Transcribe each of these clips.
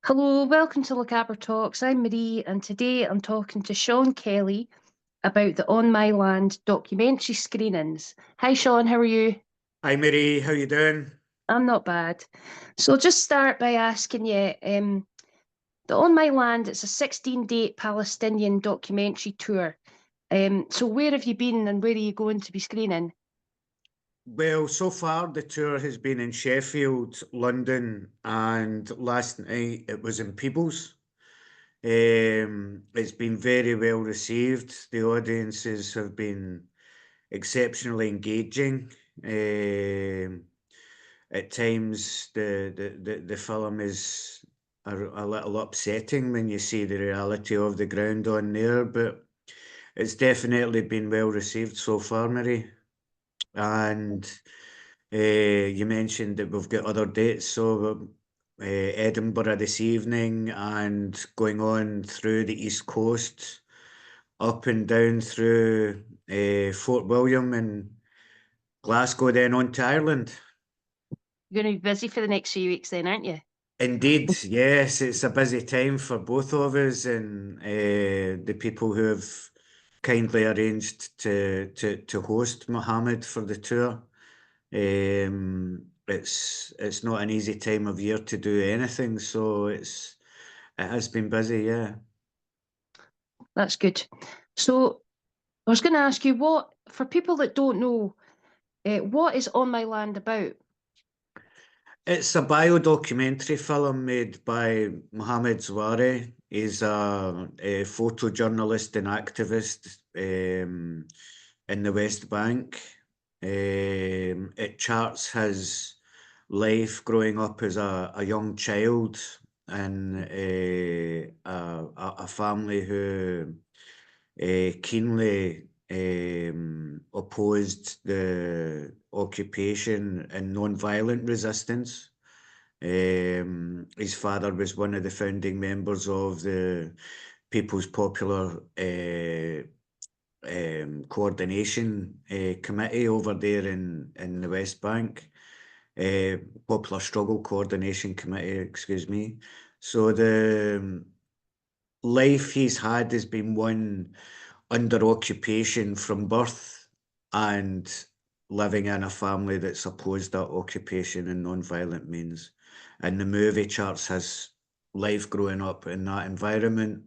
Hello, welcome to Lochaber Talks. I'm Marie, and today I'm talking to Sean Kelly about the On My Land documentary screenings. Hi, Sean, how are you? Hi Mary, how you doing? I'm not bad. So I'll just start by asking you, the On My Land, it's a 16-day Palestinian documentary tour. So where have you been and where are you going to be screening? Well, so far the tour has been in Sheffield, London, and last night it was in Peebles. It's been very well received. The audiences have been exceptionally engaging. At times the film is a little upsetting when you see the reality of the ground on there, but it's definitely been well received so far, Mary. And you mentioned that we've got other dates, so Edinburgh this evening and going on through the East Coast, up and down through Fort William and Glasgow, then on to Ireland. You're going to be busy for the next few weeks then, aren't you? Indeed, yes, it's a busy time for both of us and the people who have kindly arranged to host Mohammed for the tour. It's not an easy time of year to do anything, so it has been busy, yeah. That's good. So I was going to ask you for people that don't know, what is On My Land about? It's a bio-documentary film made by Mohammed Zwahra. He's a photojournalist and activist in the West Bank. It charts his life growing up as a young child in a family who keenly opposed the occupation and non-violent resistance. His father was one of the founding members of the People's Popular Coordination Committee over there in the West Bank. Popular Struggle Coordination Committee, excuse me. So the life he's had has been one under occupation from birth and living in a family that's opposed that occupation in non-violent means. And the movie charts his life growing up in that environment,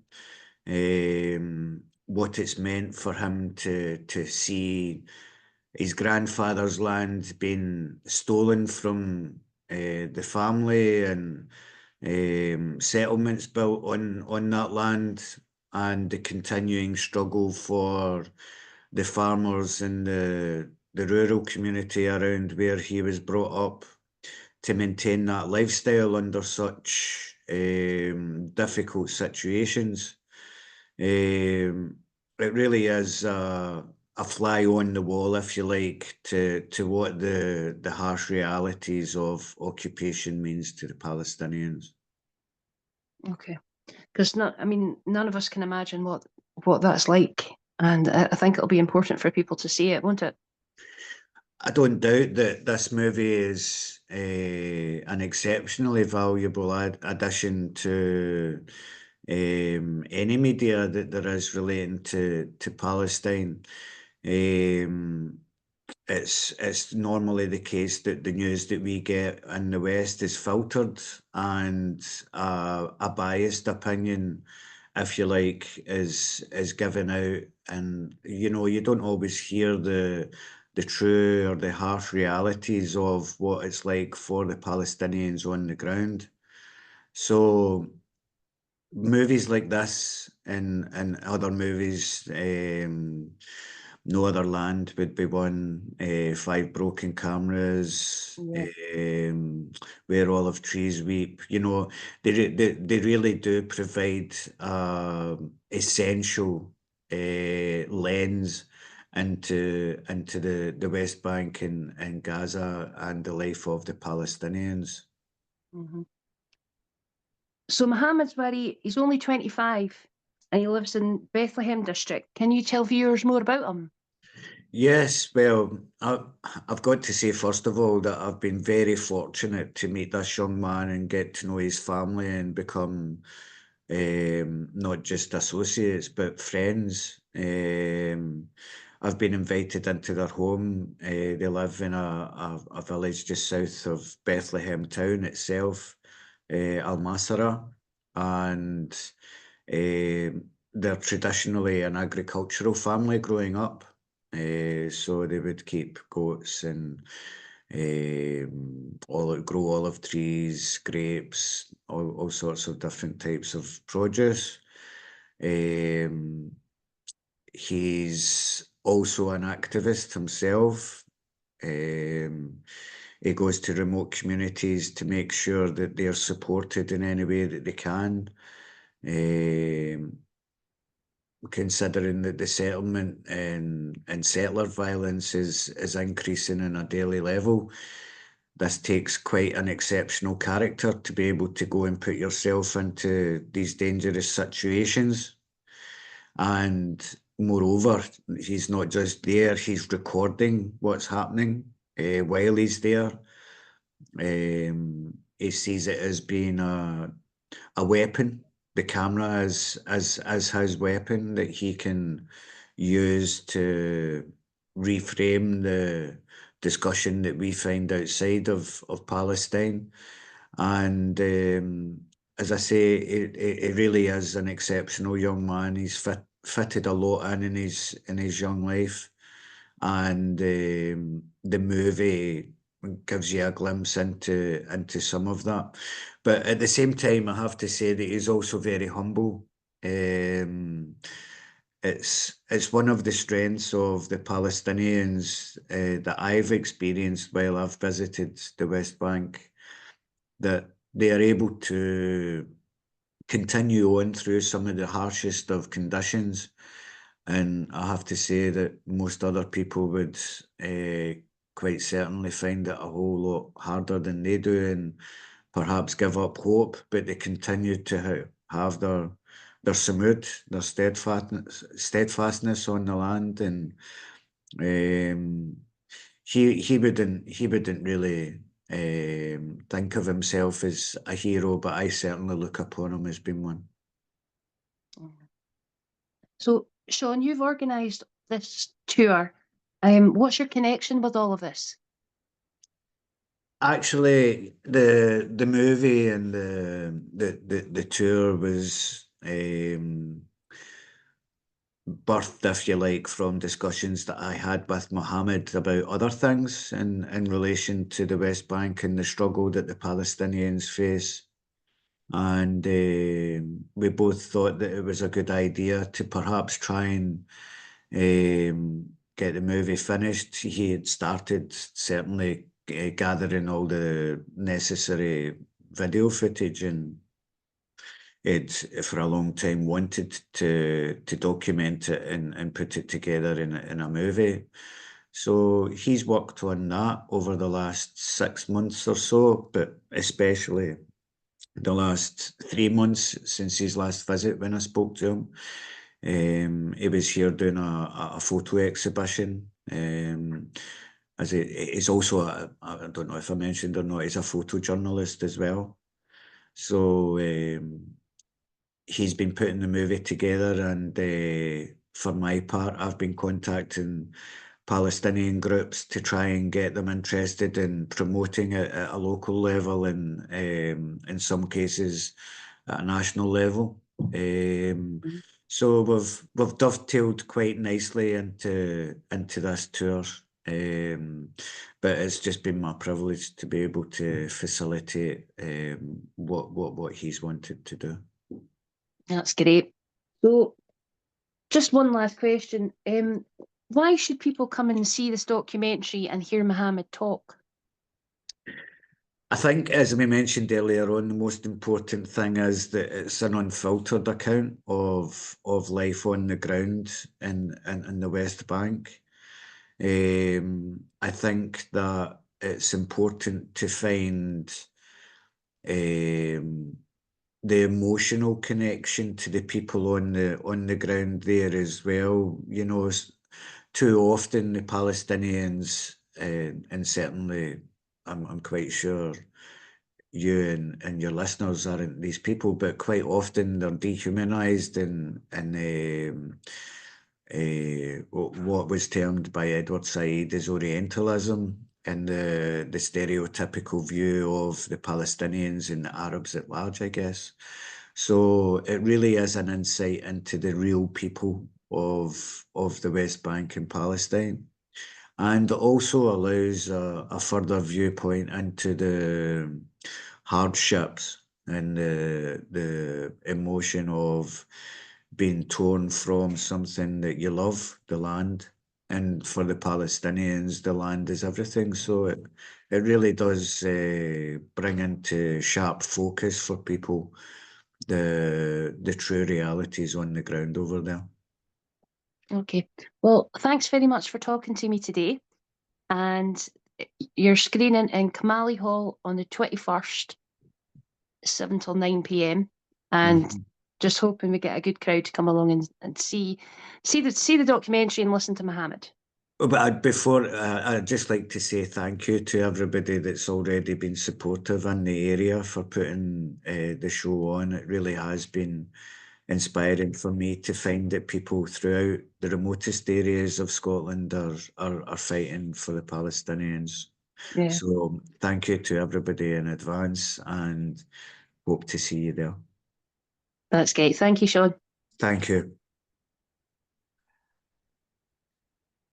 what it's meant for him to see his grandfather's land being stolen from the family and settlements built on that land and the continuing struggle for the farmers and the rural community around where he was brought up to maintain that lifestyle under such difficult situations. It really is a fly on the wall, if you like, to what the harsh realities of occupation means to the Palestinians. Okay. Because none of us can imagine what that's like, and I think it'll be important for people to see it, won't it? I don't doubt that this movie is an exceptionally valuable addition to any media that there is relating to Palestine. Um, it's normally the case that the news that we get in the West is filtered and a biased opinion, if you like, is given out, and you don't always hear the true or the harsh realities of what it's like for the Palestinians on the ground. So movies like this and other movies, No Other Land would be one, Five Broken Cameras, Yeah. Where Olive Trees Weep. They really do provide essential lens into the West Bank and Gaza and the life of the Palestinians. Hmm. So Mohammed Zwahra, he's only 25 and he lives in Bethlehem district. Can you tell viewers more about him? Yes, well, I've got to say, first of all, that I've been very fortunate to meet this young man and get to know his family and become not just associates, but friends. I've been invited into their home. They live in a village just south of Bethlehem town itself, Almasara, and they're traditionally an agricultural family growing up. So they would keep goats and grow olive trees, grapes, all sorts of different types of produce. He's also an activist himself. He goes to remote communities to make sure that they're supported in any way that they can. Considering that the settlement and settler violence is increasing on a daily level, this takes quite an exceptional character to be able to go and put yourself into these dangerous situations. And moreover, he's not just there, he's recording what's happening while he's there. He sees it as being a weapon. The camera as his weapon that he can use to reframe the discussion that we find outside of Palestine. And as I say, it really is an exceptional young man. He's fitted a lot in his young life, and the movie gives you a glimpse into some of that. But at the same time, I have to say that he's also very humble. It's one of the strengths of the Palestinians that I've experienced while I've visited the West Bank, that they are able to continue on through some of the harshest of conditions. And I have to say that most other people would quite certainly find it a whole lot harder than they do and perhaps give up hope, but they continue to have their samud, their steadfastness on the land. And he wouldn't really think of himself as a hero, but I certainly look upon him as being one. So, Sean, you've organised this tour. What's your connection with all of this? Actually, the movie and the tour was birthed, if you like, from discussions that I had with Mohammed about other things in relation to the West Bank and the struggle that the Palestinians face. And we both thought that it was a good idea to perhaps try and get the movie finished. He had started certainly gathering all the necessary video footage, and it for a long time wanted to document it and put it together in a movie. So he's worked on that over the last 6 months or so, but especially the last 3 months since his last visit when I spoke to him. He was here doing a photo exhibition. As he's also, I don't know if I mentioned or not, he's a photojournalist as well. So he's been putting the movie together, and for my part, I've been contacting Palestinian groups to try and get them interested in promoting it at a local level and in some cases at a national level. So we've dovetailed quite nicely into this tour. But it's just been my privilege to be able to facilitate what he's wanted to do. That's great. So, just one last question. Why should people come and see this documentary and hear Mohammed talk? I think, as we mentioned earlier on, the most important thing is that it's an unfiltered account of life on the ground in the West Bank. I think that it's important to find the emotional connection to the people on the ground there as well. You know, too often the Palestinians, and certainly I'm quite sure you and your listeners aren't these people, but quite often they're dehumanised and what was termed by Edward Said as Orientalism, and the stereotypical view of the Palestinians and the Arabs at large, I guess. So it really is an insight into the real people of the West Bank and Palestine, and also allows a further viewpoint into the hardships and the emotion of being torn from something that you love, the land. And for the Palestinians, the land is everything. So it really does bring into sharp focus for people the true realities on the ground over there. Okay. Well, thanks very much for talking to me today. And you're screening in Kilmallie Hall on the 21st, 7 till 9 p.m. And just hoping we get a good crowd to come along and see the documentary and listen to Mohammed. Oh, but I'd just like to say thank you to everybody that's already been supportive in the area for putting the show on. It really has been inspiring for me to find that people throughout the remotest areas of Scotland are fighting for the Palestinians. Yeah. So thank you to everybody in advance, and hope to see you there. That's great. Thank you, Sean. Thank you.